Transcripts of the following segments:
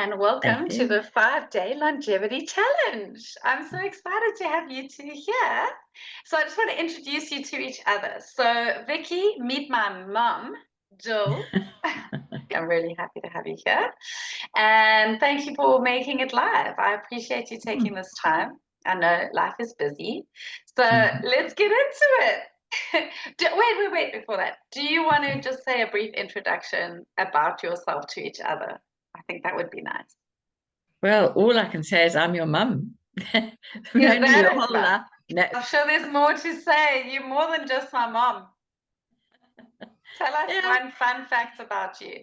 and welcome Thank to you. the 5-day longevity challenge. I'm so excited to have you two here. So I just want to introduce you to each other. So Vicky, meet my mum, Jill. I'm really happy to have you here. And thank you for making it live. I appreciate you taking this time. I know life is busy. So let's get into it. Wait, before that. Do you want to just say a brief introduction about yourself to each other? I think that would be nice. Well, all I can say is I'm your mum. Is that it? No. I'm sure there's more to say. You're more than just my mom. Tell us one fun fact about you.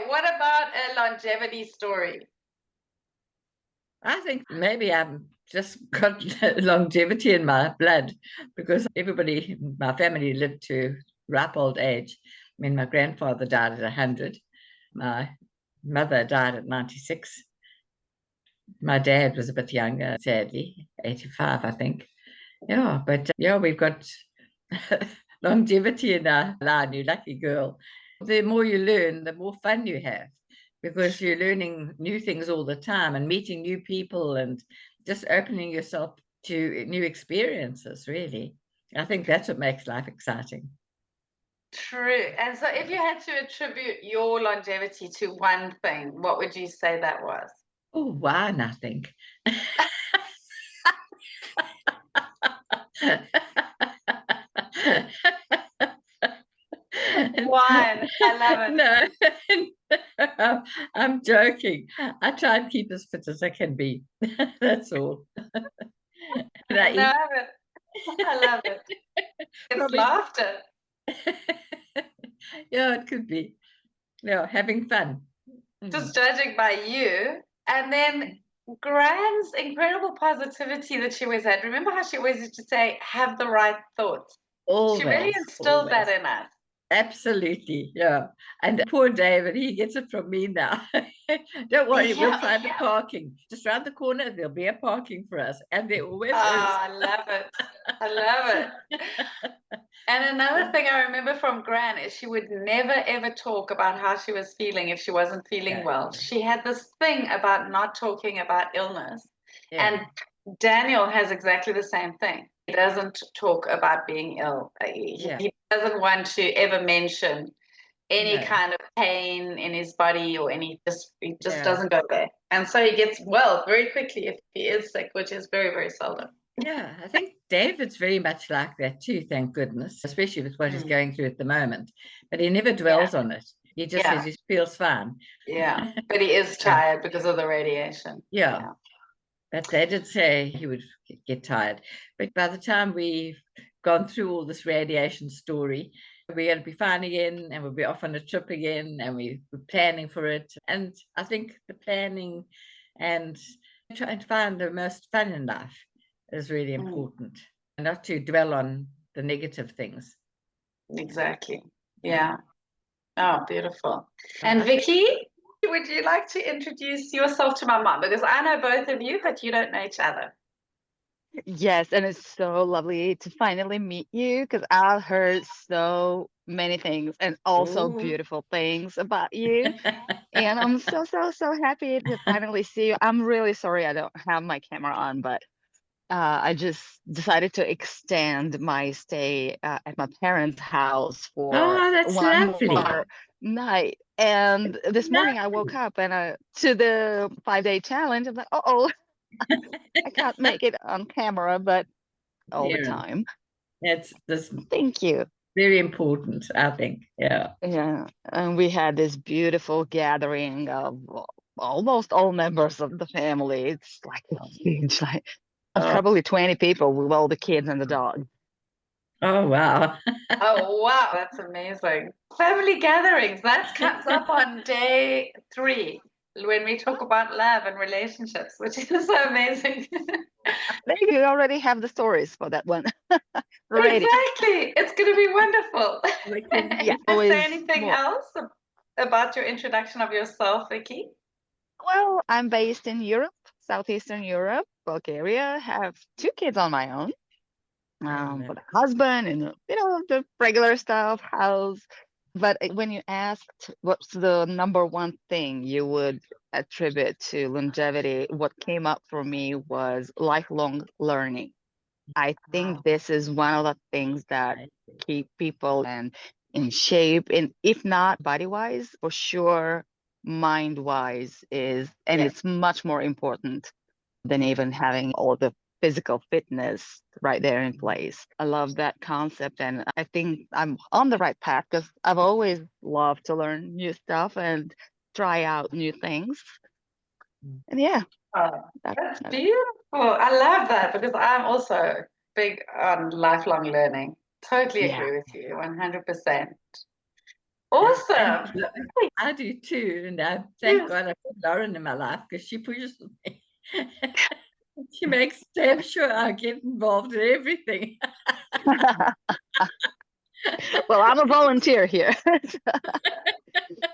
What about a longevity story? I think maybe I've just got longevity in my blood because everybody in my family lived to ripe old age. I mean, my grandfather died at 100. My mother died at 96. My dad was a bit younger, sadly, 85, I think. Yeah, but we've got longevity in our line. You lucky girl. The more you learn, the more fun you have because you're learning new things all the time and meeting new people and just opening yourself to new experiences, really. I think that's what makes life exciting. True. And so if you had to attribute your longevity to one thing, what would you say that was? Oh, wow, nothing. One. I love it. No, I'm joking. I try and keep as fit as I can be. That's all. I love it. I love it. It's Probably. laughter. Yeah, it could be. Yeah, having fun. Just judging by you. And then Gran's incredible positivity that she always had. Remember how she always used to say, have the right thoughts? Always, She really instilled that in us. Absolutely, yeah. And poor David, he gets it from me now. Don't worry, we'll find the parking. Just round the corner, there'll be a parking for us. And there always is. I love it. I love it. And another thing I remember from Gran is she would never ever talk about how she was feeling if she wasn't feeling well. She had this thing about not talking about illness. And Daniel has exactly the same thing. He doesn't talk about being ill. He doesn't want to ever mention any kind of pain in his body or he just doesn't go there. And so he gets well very quickly if he is sick, which is very, very seldom. Yeah, I think David's very much like that too, thank goodness, especially with what he's going through at the moment. But he never dwells on it. He just says he feels fine. Yeah, but he is tired because of the radiation. Yeah. But they did say he would get tired. But by the time we've gone through all this radiation story, we're going to be fine again and we'll be off on a trip again and we're planning for it. And I think the planning and trying to find the most fun in life is really important, and not to dwell on the negative things. Exactly. Yeah. Oh, beautiful. And Vicky, would you like to introduce yourself to my mom? Because I know both of you, but you don't know each other. Yes, and it's so lovely to finally meet you because I've heard so many things and also beautiful things about you. And I'm so happy to finally see you. I'm really sorry I don't have my camera on, but I just decided to extend my stay at my parents' house for one more night. And this morning I woke up and to the 5-day challenge. I'm like, uh-oh, I can't make it on camera, but all the time. Thank you. Very important, I think. Yeah. Yeah. And we had this beautiful gathering of almost all members of the family. It's like huge, like probably 20 people with all the kids and the dog. Oh, wow. Oh, wow. That's amazing. Family gatherings, that comes up on day 3 when we talk about love and relationships, which is so amazing. Maybe you already have the stories for that one. Exactly. It's going to be wonderful. Yeah. Is there anything else about your introduction of yourself, Vicky? Well, I'm based in Europe, Southeastern Europe, Bulgaria. I have 2 kids on my own. With a husband and, the regular stuff, house, But when you asked what's the number one thing you would attribute to longevity, what came up for me was lifelong learning. I think this is one of the things that keep people in shape, and if not body-wise, for sure mind-wise is, and Yeah. it's much more important than even having all the physical fitness right there in place. I love that concept, and I think I'm on the right path because I've always loved to learn new stuff and try out new things. And yeah, Oh, that's beautiful. I love that because I'm also big on lifelong learning. Totally Yeah. agree with you, 100%. Awesome. I do too, and thank God I put Lauren in my life because she pushes me. She makes damn sure I get involved in everything. Well, I'm a volunteer here.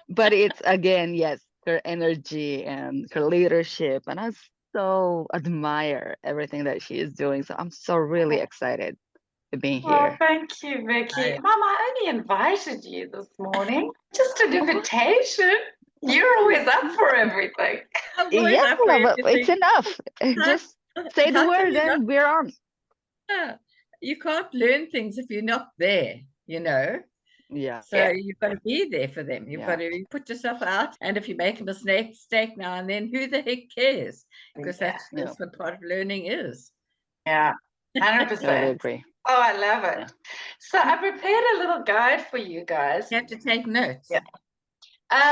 But it's again, yes, her energy and her leadership, and I so admire everything that she is doing. So I'm so really excited to be Well, here. thank you, Vicky. Mom, I only invited you this morning. Just an invitation. You're always up for everything. I'm always Yeah, up for but it's everything. enough. Just say the How can word you not? and we're on. You can't learn things if you're not there, you know. Yeah. So you've got to be there for them. You've Yeah. got to put yourself out. And if you make a mistake now and then, who the heck cares? Because that's what part of learning is. Yeah, 100%. Totally agree. Oh, I love it. Yeah. So I prepared a little guide for you guys. You have to take notes. Yeah.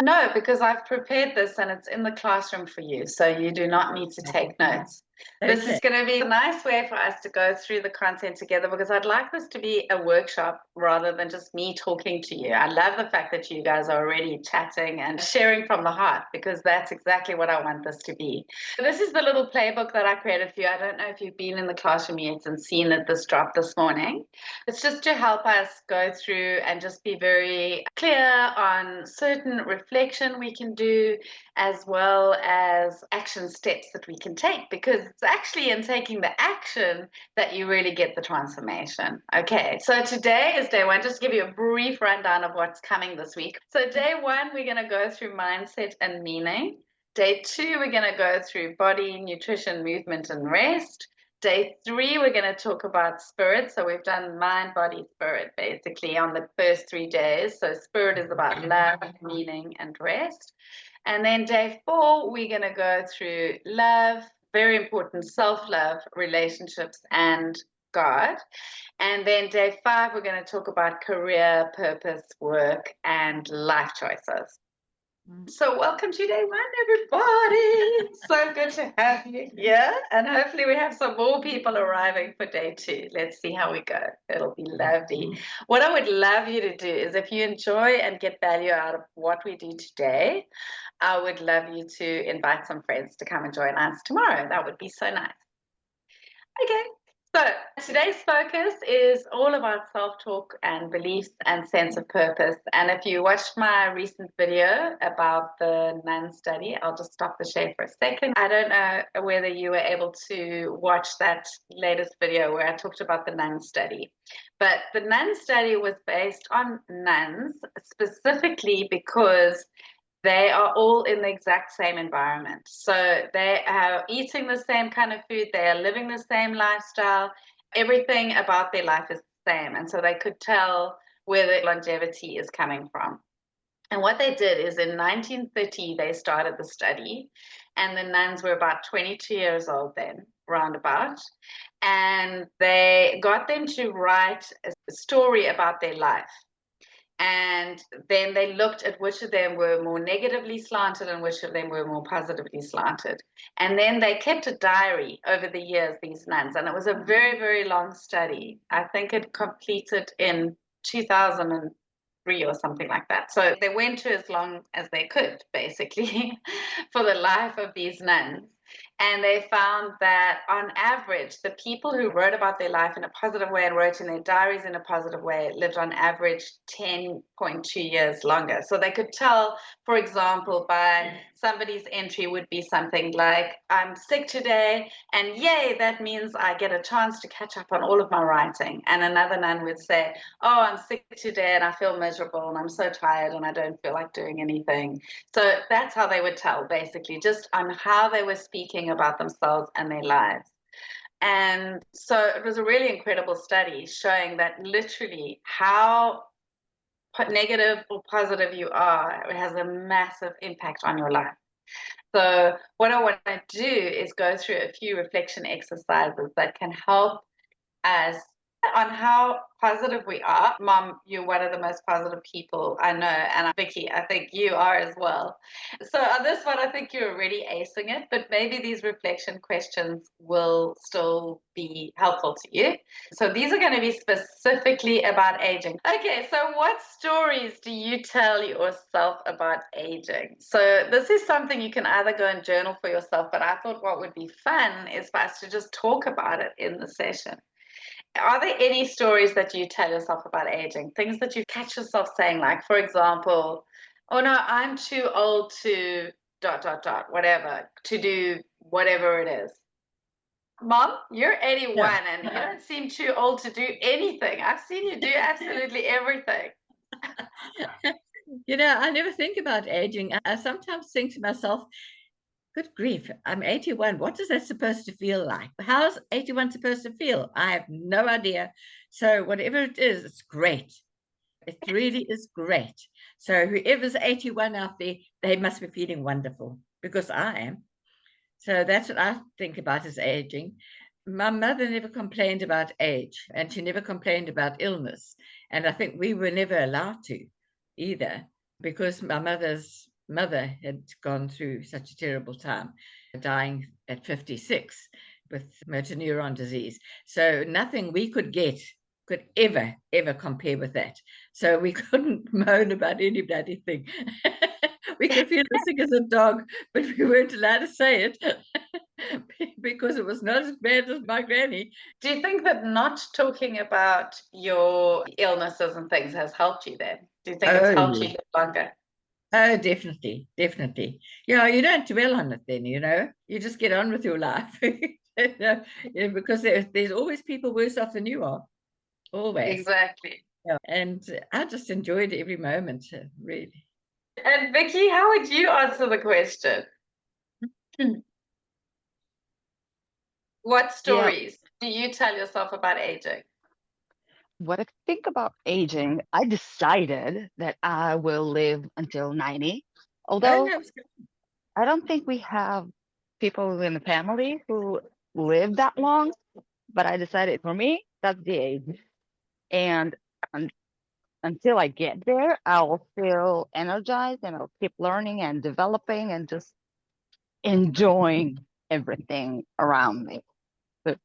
No, because I've prepared this and it's in the classroom for you. So you do not need to take notes. This is going to be a nice way for us to go through the content together because I'd like this to be a workshop rather than just me talking to you. I love the fact that you guys are already chatting and sharing from the heart because that's exactly what I want this to be. This is the little playbook that I created for you. I don't know if you've been in the classroom yet and seen that this dropped this morning. It's just to help us go through and just be very clear on certain reflection we can do as well as action steps that we can take because it's actually in taking the action that you really get the transformation. Okay, so today is day one. Just to give you a brief rundown of what's coming this week. So day one, we're going to go through mindset and meaning. Day two, we're going to go through body, nutrition, movement, and rest. Day three, we're going to talk about spirit. So we've done mind, body, spirit basically on the first 3 days. So spirit is about love, meaning, and rest. And then day four, we're going to go through love, very important, self-love, relationships, and God. And then day five, we're going to talk about career, purpose, work, and life choices. So welcome to day one, everybody. So good to have you here. And hopefully we have some more people arriving for day two. Let's see how we go. It'll be lovely. What I would love you to do is if you enjoy and get value out of what we do today, I would love you to invite some friends to come and join us tomorrow. That would be so nice. Okay. So today's focus is all about self-talk and beliefs and sense of purpose. And if you watched my recent video about the Nun Study, I'll just stop the share for a second. I don't know whether you were able to watch that latest video where I talked about the Nun Study. But the Nun Study was based on nuns specifically because they are all in the exact same environment. So they are eating the same kind of food, they are living the same lifestyle, everything about their life is the same. And so they could tell where the longevity is coming from. And what they did is in 1930, they started the study, and the nuns were about 22 years old then, roundabout. And they got them to write a story about their life. And then they looked at which of them were more negatively slanted and which of them were more positively slanted. And then they kept a diary over the years, these nuns. And it was a very, very long study. I think it completed in 2003 or something like that. So they went to as long as they could, basically, for the life of these nuns. And they found that on average, the people who wrote about their life in a positive way and wrote in their diaries in a positive way lived on average 10.2 years longer. So they could tell, for example, by somebody's entry would be something like, I'm sick today, and yay, that means I get a chance to catch up on all of my writing. And another nun would say, oh, I'm sick today and I feel miserable and I'm so tired and I don't feel like doing anything. So that's how they would tell, basically, just on how they were speaking about themselves and their lives. And so it was a really incredible study showing that literally how negative or positive you are, it has a massive impact on your life. So what I want to do is go through a few reflection exercises that can help us on how positive we are. Mom, you're one of the most positive people I know, and Vicky, I think you are as well. So on this one, I think you're already acing it, but maybe these reflection questions will still be helpful to you. So these are going to be specifically about aging. Okay, so what stories do you tell yourself about aging? So this is something you can either go and journal for yourself, but I thought what would be fun is for us to just talk about it in the session. Are there any stories that you tell yourself about aging? Things that you catch yourself saying, like, for example, oh no, I'm too old to ... whatever, to do whatever it is. Mom, you're 81 and you don't seem too old to do anything. I've seen you do absolutely everything. You know, I never think about aging. I sometimes think to myself, good grief, I'm 81. What is that supposed to feel like? How's 81 supposed to feel? I have no idea. So whatever it is, it's great. It really is great. So whoever's 81 out there, they must be feeling wonderful, because I am. So that's what I think about as aging. My mother never complained about age, and she never complained about illness. And I think we were never allowed to either, because my mother's mother had gone through such a terrible time, dying at 56 with motor neuron disease. So nothing we could get could ever compare with that. So we couldn't moan about any bloody thing. We could feel as sick as a dog, but we weren't allowed to say it because it was not as bad as my granny. Do you think that not talking about your illnesses and things has helped you then? Do you think it's helped you live longer? Oh, definitely. Yeah, you don't dwell on it then, you just get on with your life. Because there's always people worse off than you are. Always. Exactly. Yeah. And I just enjoyed every moment, really. And Vicky, how would you answer the question? What stories do you tell yourself about aging? What I think about aging, I decided that I will live until 90. Although I don't think we have people in the family who live that long, but I decided for me, that's the age. And until I get there, I'll feel energized and I'll keep learning and developing and just enjoying everything around me. So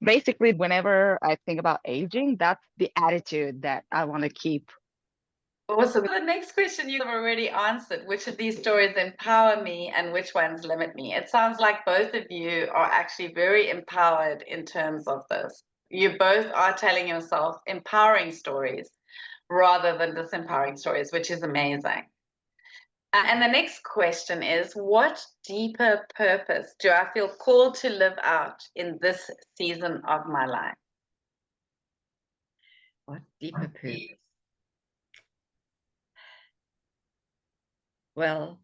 basically, whenever I think about aging, that's the attitude that I want to keep. Awesome. The next question you've already answered. Which of these stories empower me and which ones limit me? It sounds like both of you are actually very empowered in terms of this. You both are telling yourself empowering stories rather than disempowering stories, which is amazing. And the next question is, what deeper purpose do I feel called to live out in this season of my life? What deeper purpose? Well,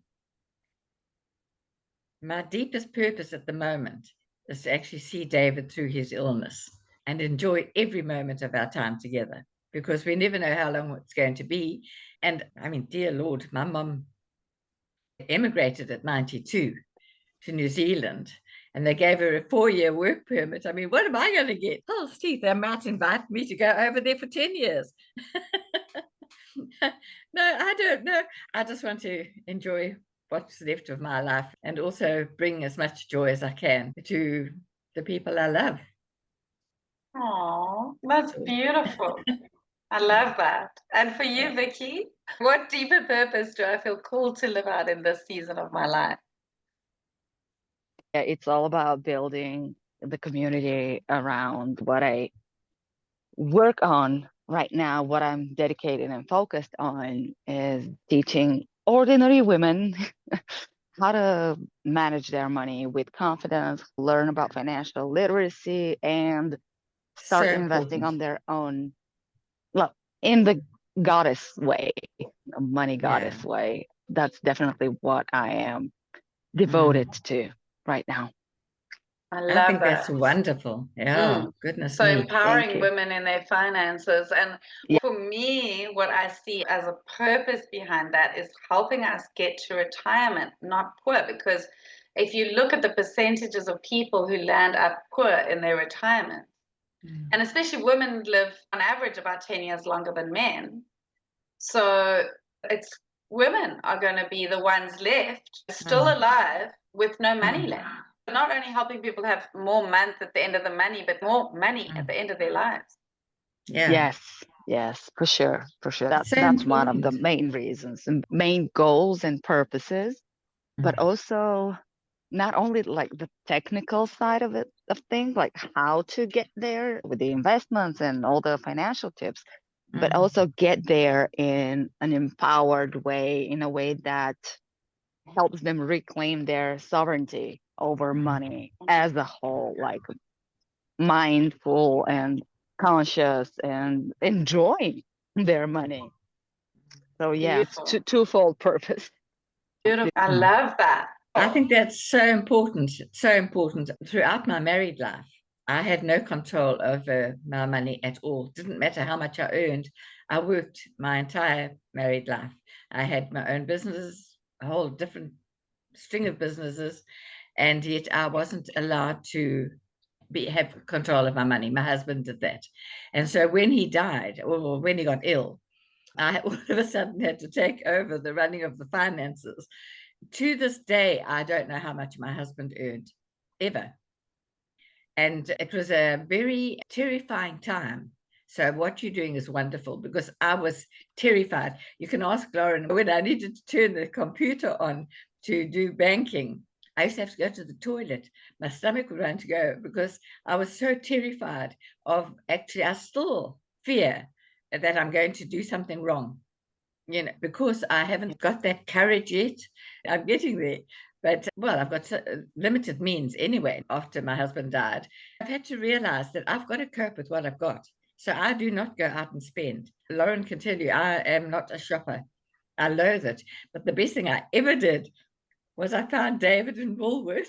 my deepest purpose at the moment is to actually see David through his illness and enjoy every moment of our time together, because we never know how long it's going to be. And I mean, dear Lord, my mum emigrated at 92 to New Zealand, and they gave her a 4-year work permit. I mean, what am I going to get? Oh, Steve, they might invite me to go over there for 10 years. No, I don't know. I just want to enjoy what's left of my life and also bring as much joy as I can to the people I love. Oh, that's beautiful. I love that. And for you, Vicky, what deeper purpose do I feel called to live out in this season of my life? it's all about building the community around what I work on right now. What I'm dedicated and focused on is teaching ordinary women how to manage their money with confidence, learn about financial literacy, and So start investing on important. their own, well, in the goddess way, the money Yeah. goddess way. That's definitely what I am Mm. devoted to right now. I I love think that's that. wonderful. Yeah, goodness So me. Thank empowering you. women in their finances. And Yeah. for me, what I see as a purpose behind that is helping us get to retirement, not poor. Because if you look at the percentages of people who land up poor in their retirement, and especially women live on average about 10 years longer than men. So it's women are going to be the ones left still alive with no money left. Not only helping people have more month at the end of the money, but more money at the end of their lives. Yeah. Yes, for sure, for sure. It's so That's one of the important. main reasons and main goals and purposes, but also not only like the technical side of it, of things, like how to get there with the investments and all the financial tips, but also get there in an empowered way, in a way that helps them reclaim their sovereignty over money as a whole, like mindful and conscious and enjoying their money. So yeah, it's Beautiful. twofold purpose. Beautiful. I love that. I think that's so important, so important. Throughout my married life, I had no control over my money at all. Didn't matter how much I earned. I worked my entire married life. I had my own business, a whole different string of businesses, and yet I wasn't allowed to have control of my money. My husband did that. And so when he died, or when he got ill, I all of a sudden had to take over the running of the finances. To this day, I don't know how much my husband earned, ever. And it was a very terrifying time. So what you're doing is wonderful, because I was terrified. You can ask Lauren, when I needed to turn the computer on to do banking, I used to have to go to the toilet. My stomach would run to go, because I was so terrified of, actually, I still fear that I'm going to do something wrong, because I haven't got that courage yet. I'm getting there. But, well, I've got limited means anyway. After my husband died, I've had to realize that I've got to cope with what I've got. So I do not go out and spend. Lauren can tell you, I am not a shopper. I loathe it. But the best thing I ever did was I found David in Woolworths.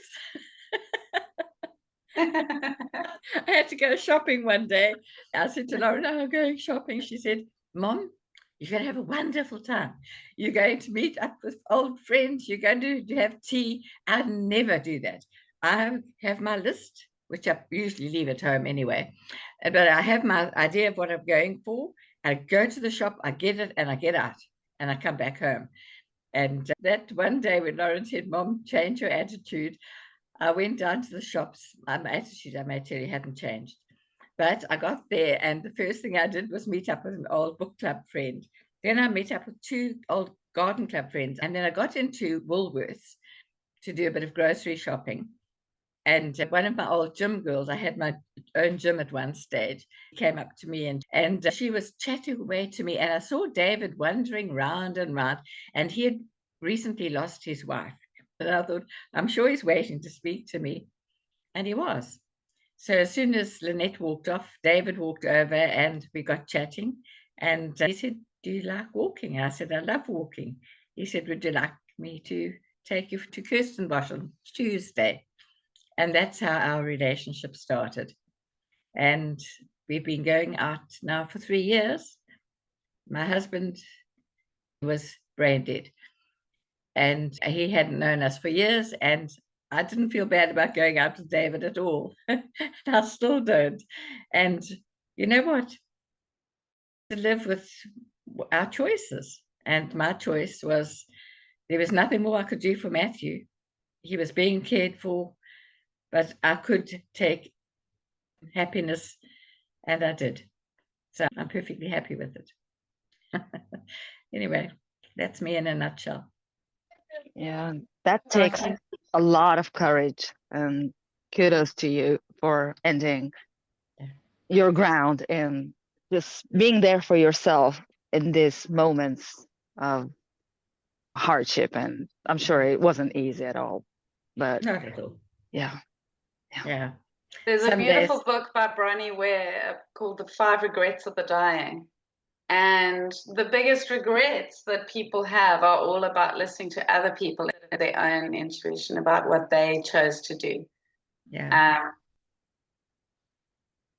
I had to go shopping one day. I said to Lauren, I'm going shopping. She said, Mom, you're going to have a wonderful time. You're going to meet up with old friends. You're going to have tea. I never do that. I have my list, which I usually leave at home anyway. But I have my idea of what I'm going for. I go to the shop, I get it, and I get out, and I come back home. And that one day when Lauren said, Mom, change your attitude, I went down to the shops. My attitude, I may tell you, hadn't changed. But I got there, and the first thing I did was meet up with an old book club friend. Then I met up with 2 old garden club friends. And then I got into Woolworths to do a bit of grocery shopping. And one of my old gym girls, I had my own gym at one stage, came up to me, and she was chatting away to me. And I saw David wandering round and round, and he had recently lost his wife. And I thought, I'm sure he's waiting to speak to me. And he was. So as soon as Lynette walked off, David walked over and we got chatting. And he said, do you like walking? I said, I love walking. He said, would you like me to take you to Kirstenbosch on Tuesday? And that's how our relationship started. And we've been going out now for 3 years. My husband was brain dead, and he hadn't known us for years. And I didn't feel bad about going out with David at all. I still don't. And you know what? To live with our choices. And my choice was, there was nothing more I could do for Matthew. He was being cared for, but I could take happiness, and I did. So I'm perfectly happy with it. Anyway, that's me in a nutshell. Yeah, that takes a lot of courage. And kudos to you for ending your ground and just being there for yourself in these moments of hardship. And I'm sure it wasn't easy at all, but Not at all. yeah. Yeah. There's a Some beautiful days- book by Bronnie Ware called The 5 Regrets of the Dying. And the biggest regrets that people have are all about listening to other people and their own intuition about what they chose to do. Yeah.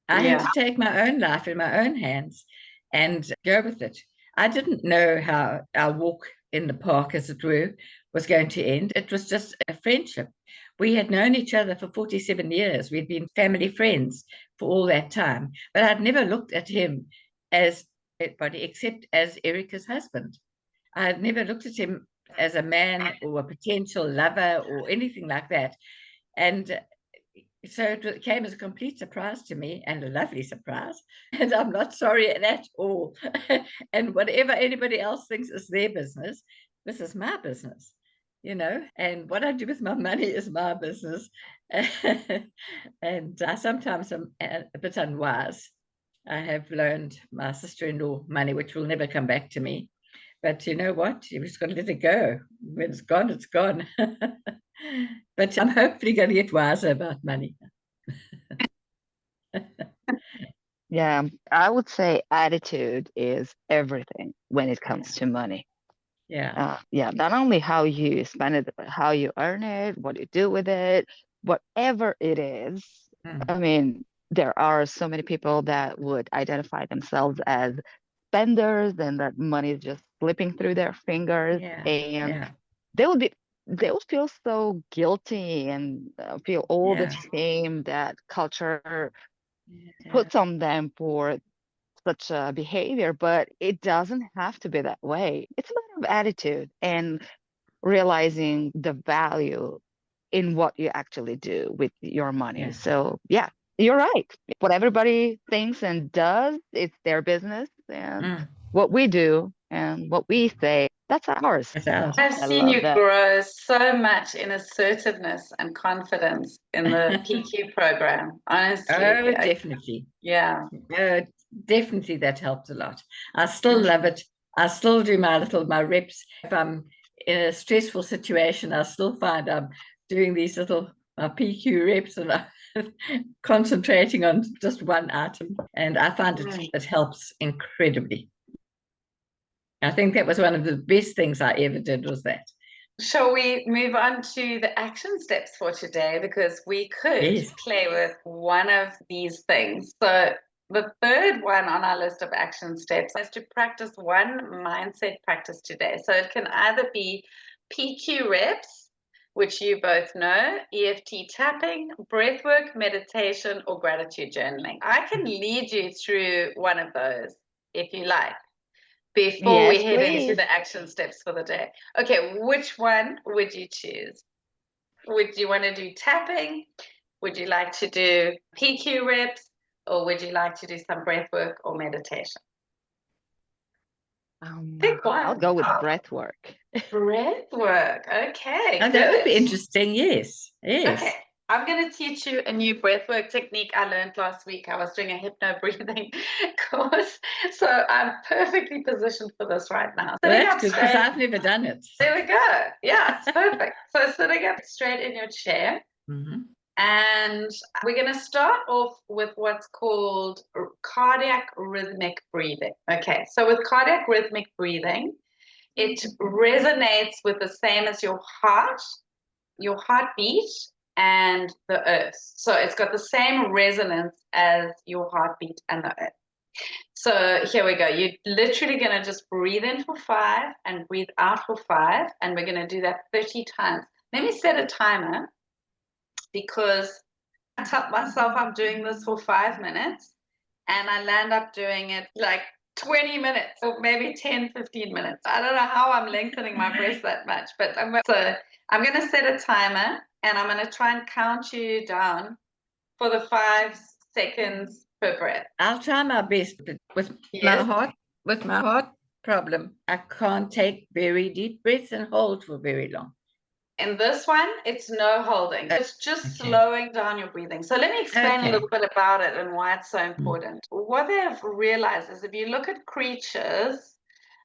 I had to take my own life in my own hands and go with it. I didn't know how our walk in the park, as it were, was going to end. It was just a friendship. We had known each other for 47 years. We'd been family friends for all that time. But I'd never looked at him as anybody except as Erica's husband. I had never looked at him as a man or a potential lover or anything like that. And so it came as a complete surprise to me, and a lovely surprise. And I'm not sorry at all. And whatever anybody else thinks is their business, this is my business, you know, and what I do with my money is my business. And I sometimes am a bit unwise. I have loaned my sister-in-law money, which will never come back to me. But you know what? You just got to let it go. When it's gone, it's gone. But I'm hopefully going to get wiser about money. Yeah, I would say attitude is everything when it comes to money. Yeah. Yeah, not only how you spend it, but how you earn it, what you do with it, whatever it is. I mean, there are so many people that would identify themselves as spenders and that money is just slipping through their fingers, and they would feel so guilty and feel all the shame that culture puts on them for such a behavior, but it doesn't have to be that way. It's a matter of attitude and realizing the value in what you actually do with your money. So yeah, you're right. What everybody thinks and does, it's their business. And what we do and what we say, that's ours. I've seen you grow so much in assertiveness and confidence in the PQ program, honestly. Oh, definitely. Yeah. Definitely that helped a lot. I still love it. I still do my reps. If I'm in a stressful situation, I still find I'm doing these little PQ reps and I'm concentrating on just one item. And I find it helps incredibly. I think that was one of the best things I ever did was that. Shall we move on to the action steps for today? Because we could play with one of these things. So the third one on our list of action steps is to practice one mindset practice today. So it can either be PQ reps, which you both know, EFT tapping, breathwork, meditation, or gratitude journaling. I can lead you through one of those if you like, before we head into the action steps for the day. Okay, which one would you choose? Would you want to do tapping? Would you like to do PQ reps? Or would you like to do some breath work or meditation? Pick one. I'll go with breath work. Breath work. Okay. Oh, that would be interesting. Yes. Okay. I'm going to teach you a new breathwork technique I learned last week. I was doing a hypno breathing course, so I'm perfectly positioned for this right now. Well, that's good because I've never done it. There we go. Yeah, it's perfect. So sitting up straight in your chair. And we're going to start off with what's called cardiac rhythmic breathing. Okay, so with cardiac rhythmic breathing, it resonates with the same as your heartbeat, and the earth. So it's got the same resonance as your heartbeat and the earth. So here we go. You're literally going to just breathe in for 5 and breathe out for 5. And we're going to do that 30 times. Let me set a timer because I tell myself I'm doing this for 5 minutes and I land up doing it like 20 minutes or maybe 10, 15 minutes. I don't know how I'm lengthening my breath that much, but I'm going to set a timer and I'm going to try and count you down for the 5 seconds per breath. I'll try my best, but with my heart problem, I can't take very deep breaths and hold for very long. In this one, it's no holding. It's just slowing down your breathing. So let me explain a little bit about it and why it's so important. What they've realized is if you look at creatures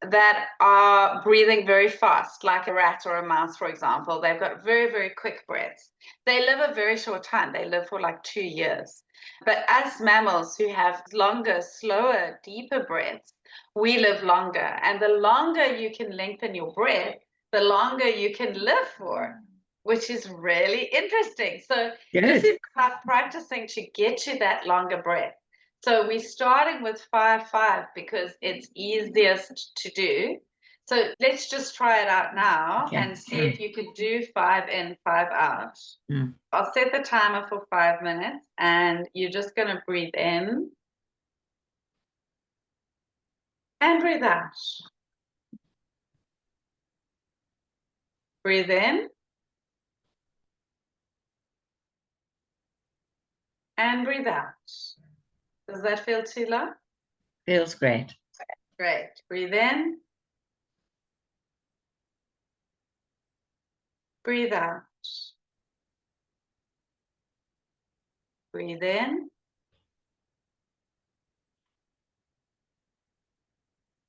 that are breathing very fast, like a rat or a mouse, for example, they've got very, very quick breaths. They live a very short time. They live for like 2 years. But us mammals who have longer, slower, deeper breaths, we live longer. And the longer you can lengthen your breath, the longer you can live for, which is really interesting. So this is about practicing to get you that longer breath. So we're starting with 5-5 because it's easiest to do. So let's just try it out now and see if you can do 5 in, 5 out. I'll set the timer for 5 minutes and you're just going to breathe in and breathe out. Breathe in and breathe out. Does that feel too low? Feels great. Great. Breathe in. Breathe out. Breathe in.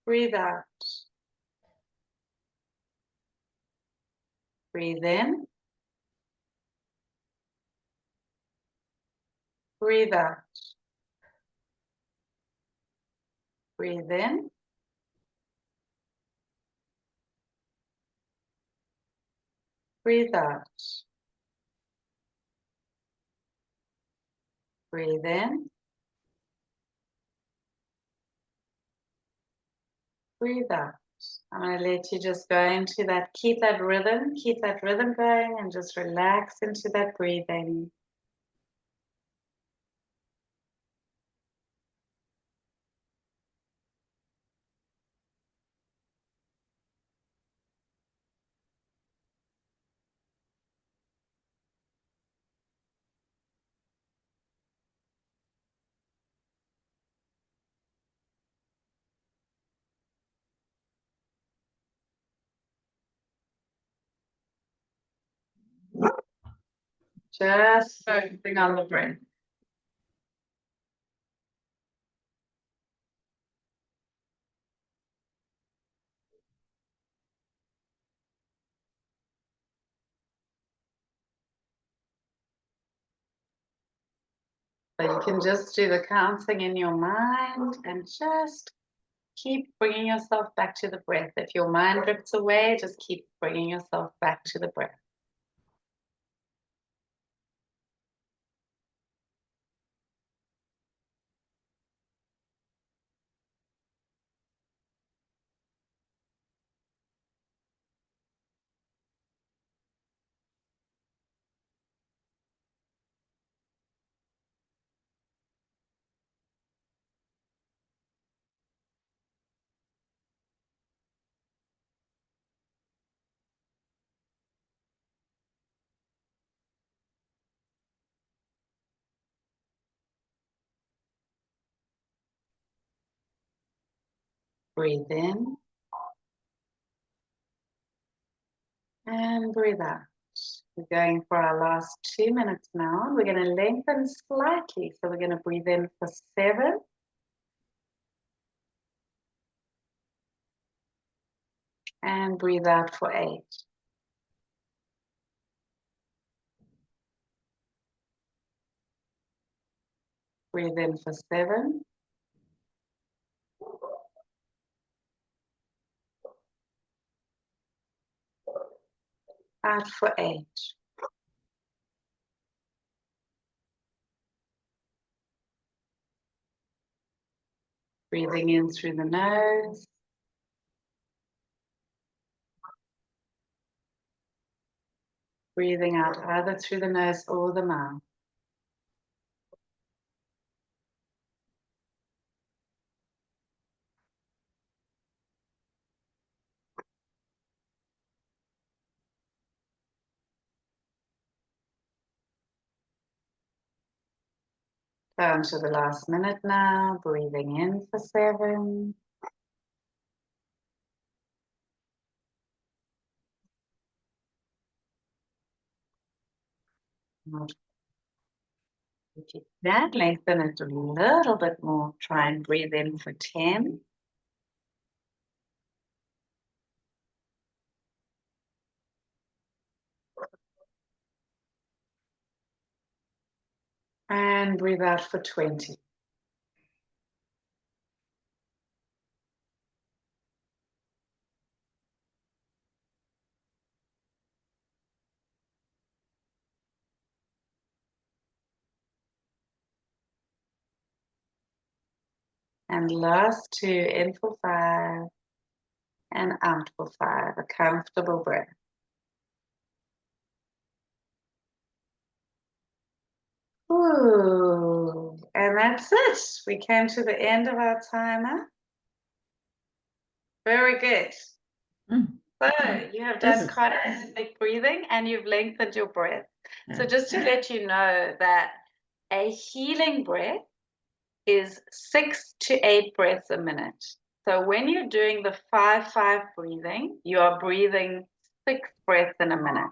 Breathe out. Breathe in. Breathe out. Breathe in. Breathe out. Breathe in. Breathe out. I'm going to let you just go into that, keep that rhythm going and just relax into that breathing. Just focusing on the breath. So you can just do the counting in your mind and just keep bringing yourself back to the breath. If your mind drifts away, just keep bringing yourself back to the breath. Breathe in and breathe out. We're going for our last 2 minutes now. We're going to lengthen slightly. So we're going to breathe in for 7. And breathe out for 8. Breathe in for 7. Out for 8. Breathing in through the nose. Breathing out either through the nose or the mouth. Down to the last minute now. Breathing in for 7. If you can, lengthen it a little bit more. Try and breathe in for 10. And breathe out for 20. And last 2, in for 5 and out for 5, a comfortable breath. Ooh, and that's it. We came to the end of our timer. Very good. So you have done chiropractic breathing and you've lengthened your breath. So just to let you know that a healing breath is 6 to 8 breaths a minute. So when you're doing the 5-5 breathing, you are breathing 6 breaths in a minute.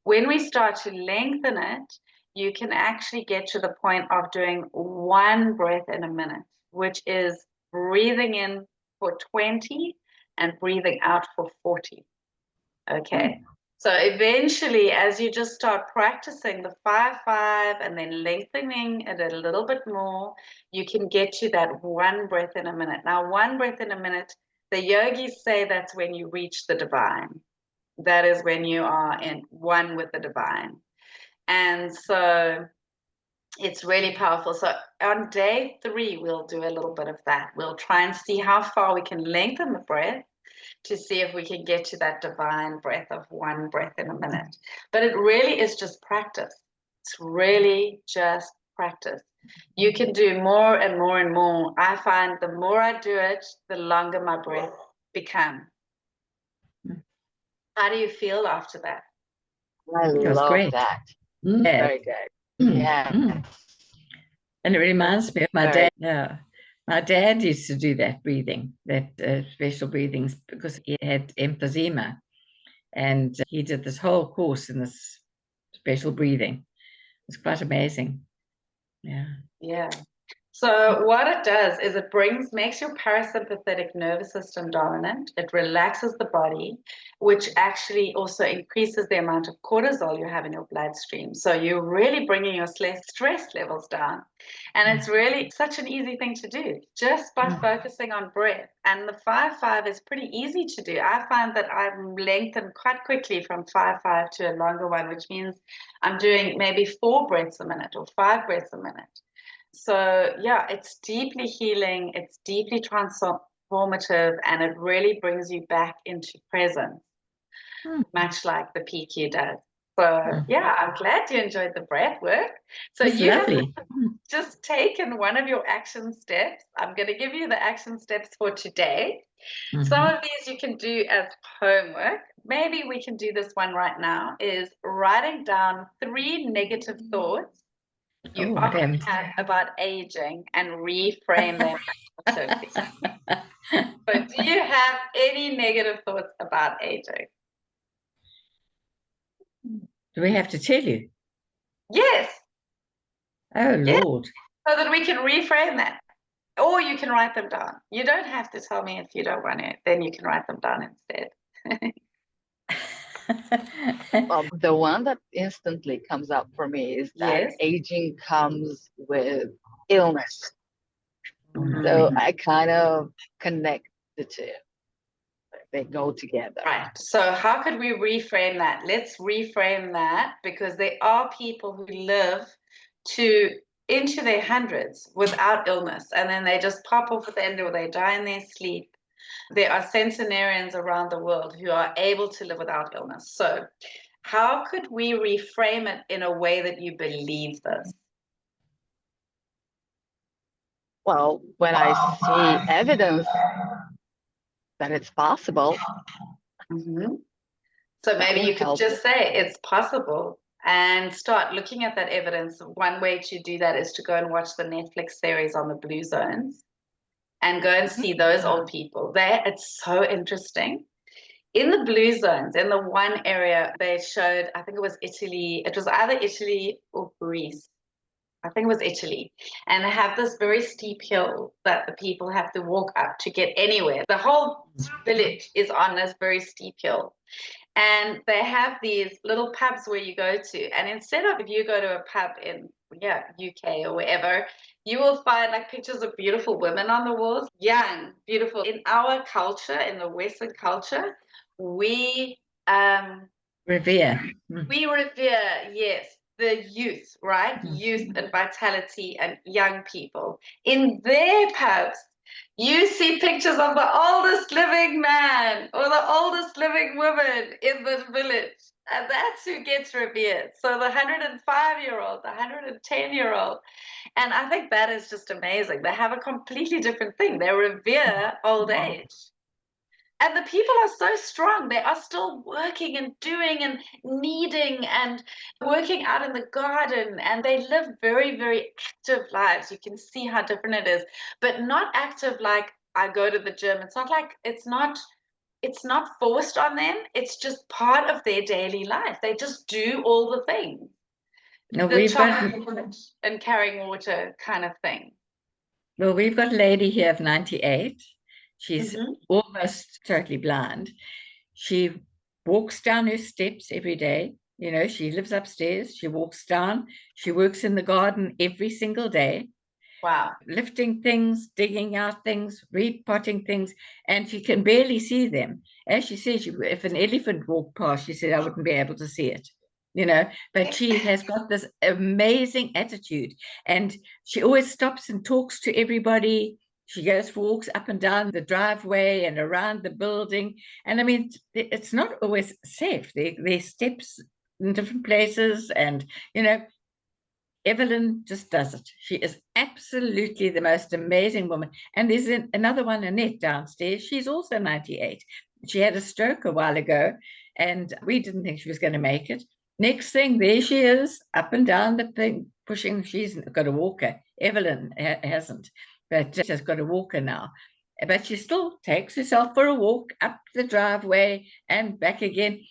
When we start to lengthen it, you can actually get to the point of doing 1 breath in a minute, which is breathing in for 20 and breathing out for 40. Okay. So eventually, as you just start practicing the 5-5 and then lengthening it a little bit more, you can get to that 1 breath in a minute. Now, 1 breath in a minute, the yogis say that's when you reach the divine. That is when you are in one with the divine. And so it's really powerful. So on day 3, we'll do a little bit of that. We'll try and see how far we can lengthen the breath to see if we can get to that divine breath of 1 breath in a minute. But it really is just practice. It's really just practice. You can do more and more and more. I find the more I do it, the longer my breath becomes. How do you feel after that? I love that. Yeah. Very good. Yeah. And it reminds me of my dad. Yeah. My dad used to do that breathing, that special breathings, because he had emphysema. And he did this whole course in this special breathing. It was quite amazing. Yeah. Yeah. So what it does is it makes your parasympathetic nervous system dominant. It relaxes the body, which actually also increases the amount of cortisol you have in your bloodstream. So you're really bringing your stress levels down. And it's really such an easy thing to do just by focusing on breath. And the 5-5 is pretty easy to do. I find that I've lengthened quite quickly from 5-5 to a longer one, which means I'm doing maybe 4 breaths a minute or 5 breaths a minute. So yeah, it's deeply healing, it's deeply transformative, and it really brings you back into presence, much like the PQ does. So yeah, I'm glad you enjoyed the breath work. So you have just taken one of your action steps. I'm going to give you the action steps for today. Some of these you can do as homework. Maybe we can do this one right now, is writing down 3 negative thoughts you often have about aging and reframe them positively. But do you have any negative thoughts about aging? Do we have to tell you? Yes. Oh, Lord. So that we can reframe that. Or you can write them down. You don't have to tell me if you don't want to. Then you can write them down instead. Well, the one that instantly comes up for me is that aging comes with illness. So I kind of connect the two. They go together. Right. So how could we reframe that? Let's reframe that, because there are people who live into their hundreds without illness, and then they just pop off at the end or they die in their sleep. There are centenarians around the world who are able to live without illness. So how could we reframe it in a way that you believe this? Well, when I see evidence that it's possible. So maybe you could just say it's possible and start looking at that evidence. One way to do that is to go and watch the Netflix series on the Blue Zones and go and see those old people. It's so interesting. in the blue zones, in the one area they showed, I think it was Italy, it was either Italy or Greece. I think it was Italy. And they have this very steep hill that the people have to walk up to get anywhere. The whole village is on this very steep hill. And they have these little pubs where you go to. And instead of, if you go to a pub in, UK or wherever, you will find like pictures of beautiful women on the walls, young, beautiful. In our culture, in the Western culture, we Revere. we revere, yes, the youth, right? Youth and vitality and young people. In their pubs, you see pictures of the oldest living man or the oldest living woman in the village. And that's who gets revered. So the 105-year-old, the 110-year-old. And I think that is just amazing. They have a completely different thing. They revere old age. And the people are so strong. They are still working and doing and kneading and working out in the garden. And they live very, very active lives. You can see how different it is, but not active like I go to the gym. It's not like it's not forced on them. It's just part of their daily life. They just do all the things. No, The chocolate and carrying water kind of thing. Well, we've got a lady here of 98. She's almost totally blind. She walks down her steps every day. You know, she lives upstairs. She walks down. She works in the garden every single day. Wow. Lifting things, digging out things, repotting things, and she can barely see them. As she says, if an elephant walked past, she said, I wouldn't be able to see it. You know, but she has got this amazing attitude, and she always stops and talks to everybody. She goes for walks up and down the driveway and around the building. And I mean, it's not always safe. There's steps in different places, and, you know, Evelyn just does it. She is absolutely the most amazing woman. And there's another one, Annette, downstairs. She's also 98. She had a stroke a while ago, and we didn't think she was going to make it. Next thing, there she is, up and down the thing, pushing. She's got a walker. Evelyn hasn't, but she's got a walker now. But she still takes herself for a walk up the driveway and back again.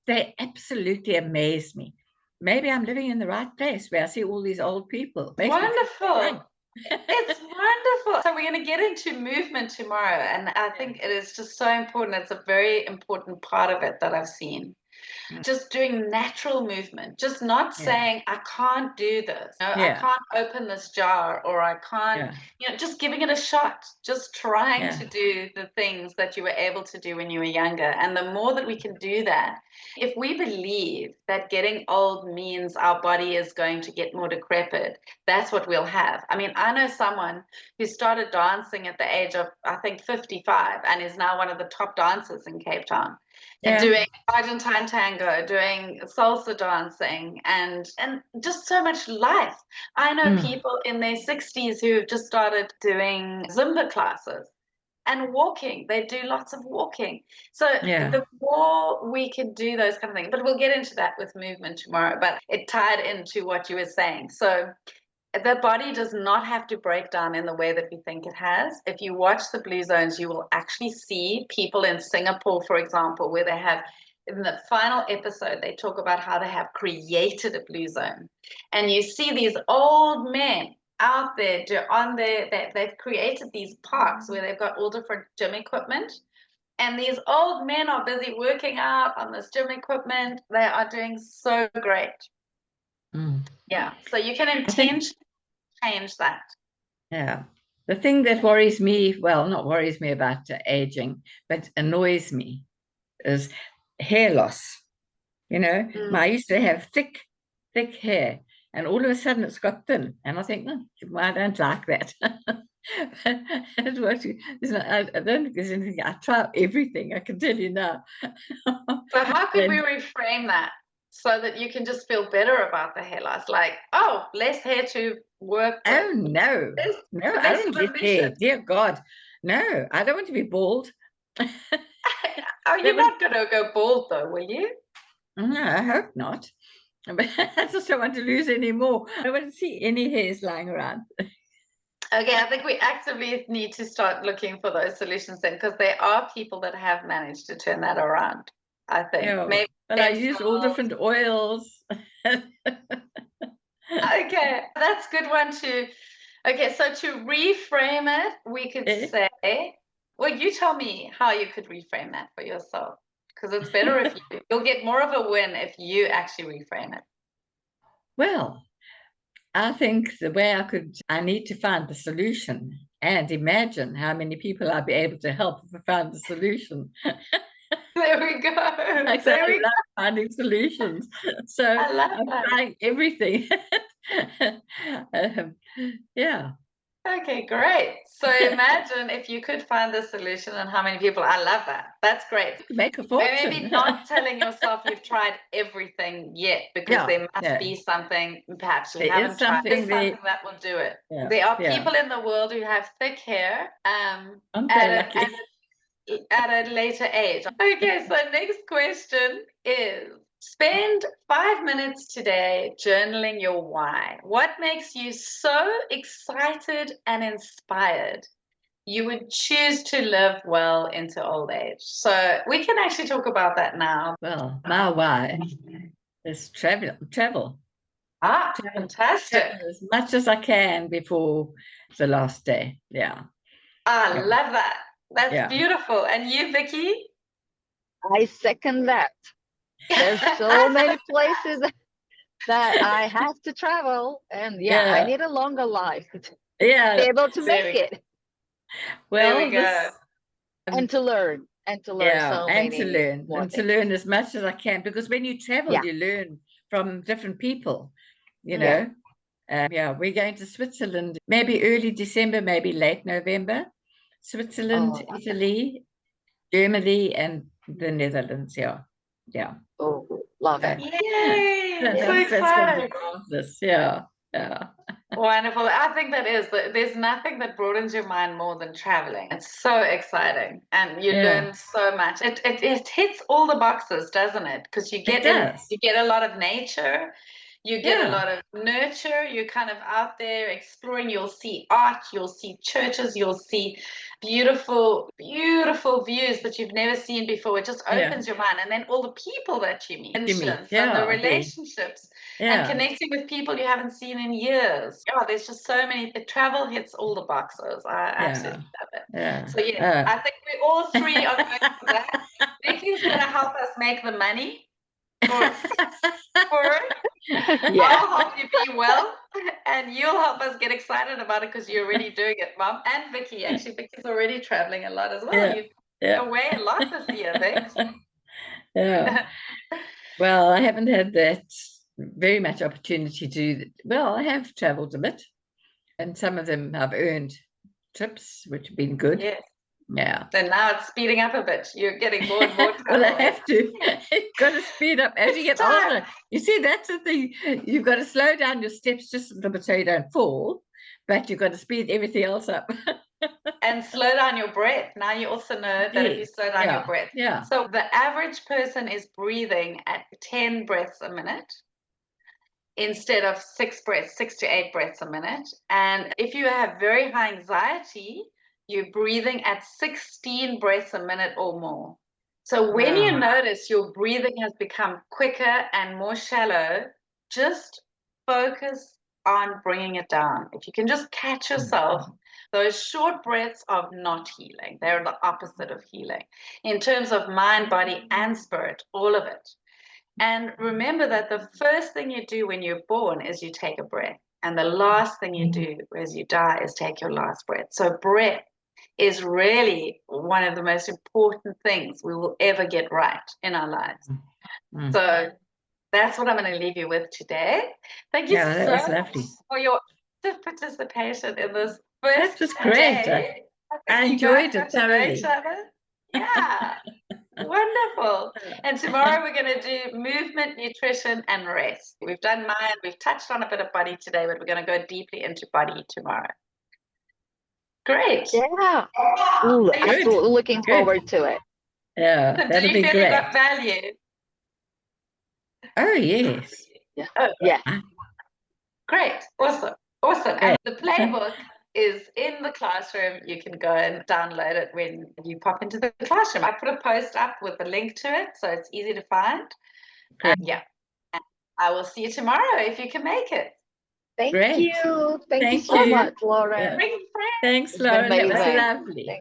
They absolutely amaze me. Maybe I'm living in the right place where I see all these old people. Wonderful. It's wonderful. So we're going to get into movement tomorrow. And I think it is just so important. It's a very important part of it that I've seen. Just doing natural movement, just not saying, I can't do this. No, I can't open this jar, or I can't, just giving it a shot, just trying to do the things that you were able to do when you were younger. And the more that we can do that, if we believe that getting old means our body is going to get more decrepit, that's what we'll have. I mean, I know someone who started dancing at the age of, I think, 55 and is now one of the top dancers in Cape Town. Doing Argentine tango, doing salsa dancing, and just so much life. I know people in their 60s who have just started doing Zumba classes and walking. They do lots of walking. So the more we can do those kind of things, but we'll get into that with movement tomorrow, but it tied into what you were saying. So the body does not have to break down in the way that we think it has. If you watch the blue zones, you will actually see people in Singapore, for example, where they have, in the final episode, they talk about how they have created a blue zone. And you see these old men out there they've created these parks where they've got all different gym equipment. And these old men are busy working out on this gym equipment. They are doing so great. Yeah, so you can intentionally change that. Yeah. The thing that worries me, well, not worries me about aging, but annoys me is hair loss. You know, I used to have thick hair, and all of a sudden it's got thin. And I think, I don't like that. I don't think there's anything. I try everything, I can tell you now. So how could we reframe that so that you can just feel better about the hair loss? Like, less hair to work with. Oh, no. No, I don't get hair. Dear God. No, I don't want to be bald. You're not going to go bald, though, will you? No, I hope not. But I just don't want to lose any more. I don't want to see any hairs lying around. Okay, I think we actively need to start looking for those solutions then, because there are people that have managed to turn that around. I think Yeah, maybe. but I use all different oils. Okay, that's a good one too. Okay, so to reframe it, we could say, well, you tell me how you could reframe that for yourself, because it's better if you'll get more of a win if you actually reframe it. Well, I think the way I need to find the solution and imagine how many people I'd be able to help if I found the solution. There we go. Like There I we go. love finding solutions. So I love I'm that. trying everything. Yeah. Okay, great. So imagine if you could find the solution and how many people. I love that. That's great. You could make a Maybe fortune. not telling yourself you've tried everything yet, because Yeah, there must yeah. be something perhaps you There haven't is tried. something There's there. something that will do it. Yeah, There are yeah. people in the world who have thick hair Aren't they lucky? at a later age. Okay, so next question is, spend 5 minutes today journaling your why. What makes you so excited and inspired you would choose to live well into old age? So we can actually talk about that now. Well, my why is travel. Fantastic. Travel as much as I can before the last day. Yeah. I Yeah. love that. That's Yeah. beautiful. And you, Vicky? I second that. There's so many places that I have to travel, and yeah, I need a longer life to be Yeah. able to make it. There Well, we go. And to learn, yeah, so and many to learn, more and to things. learn as much as I can, because when you travel, Yeah. you learn from different people, you Yeah. know. Yeah, we're going to Switzerland, maybe early December, maybe late November. Switzerland, Oh, Italy, Germany, and the Netherlands. Yeah, yeah. oh, love it. Yay! So That's going to excited. be marvelous. Yeah, yeah. Wonderful. I think that is, there's nothing that broadens your mind more than traveling. It's so exciting and you learn so much. It hits all the boxes, doesn't it? Because you get a lot of nature, you get a lot of nurture, you're kind of out there exploring, you'll see art, you'll see churches, you'll see beautiful, beautiful views that you've never seen before. It just opens your mind. And then all the people that you meet, and the relationships. And connecting with people you haven't seen in years. Oh, there's just so many. The travel hits all the boxes. I absolutely love it. Yeah. So yeah, I think we all three are going for that. Vicky's going to help us make the money for it. Yeah. I'll help you be well, and you'll help us get excited about it because you're already doing it, Mom. And Vicky, actually, Vicky's already traveling a lot as well. You're away a lot this year, Vic. Yeah. Well, I haven't had that very much opportunity to. Well, I have traveled a bit, and some of them I've earned trips, which have been good. Yes. Yeah. And now it's speeding up a bit. You're getting more and more. Well, I have to. You've got to speed up as you get older. You see, that's the thing. You've got to slow down your steps just a little bit so you don't fall, but you've got to speed everything else up. And slow down your breath. Now you also know that if you slow down your breath. Yeah. So the average person is breathing at 10 breaths a minute instead of 6 to 8 breaths a minute. And if you have very high anxiety, you're breathing at 16 breaths a minute or more. So when you notice your breathing has become quicker and more shallow, just focus on bringing it down. If you can just catch yourself, those short breaths are not healing. They're the opposite of healing in terms of mind, body, and spirit, all of it. And remember that the first thing you do when you're born is you take a breath. And the last thing you do as you die is take your last breath. So breath is really one of the most important things we will ever get right in our lives. So that's what I'm going to leave you with today. Thank you so much for your participation in this first day. I enjoyed it thoroughly. Yeah. Wonderful. And tomorrow we're going to do movement, nutrition, and rest. We've done mind, we've touched on a bit of body today, but we're going to go deeply into body tomorrow. Great. Yeah. Ooh, absolutely looking forward to it. Yeah, so that'll be great. Do you feel you got value? Oh, yes. Yeah. Yeah. Great. Awesome. Awesome. And the playbook is in the classroom. You can go and download it when you pop into the classroom. I put a post up with a link to it, so it's easy to find. Great. Yeah. And I will see you tomorrow if you can make it. Thank Great. you. Thank you Thank so you. much, Lauren. Yeah. Bring friends. Thanks, It's been Lauren. That was amazing. lovely.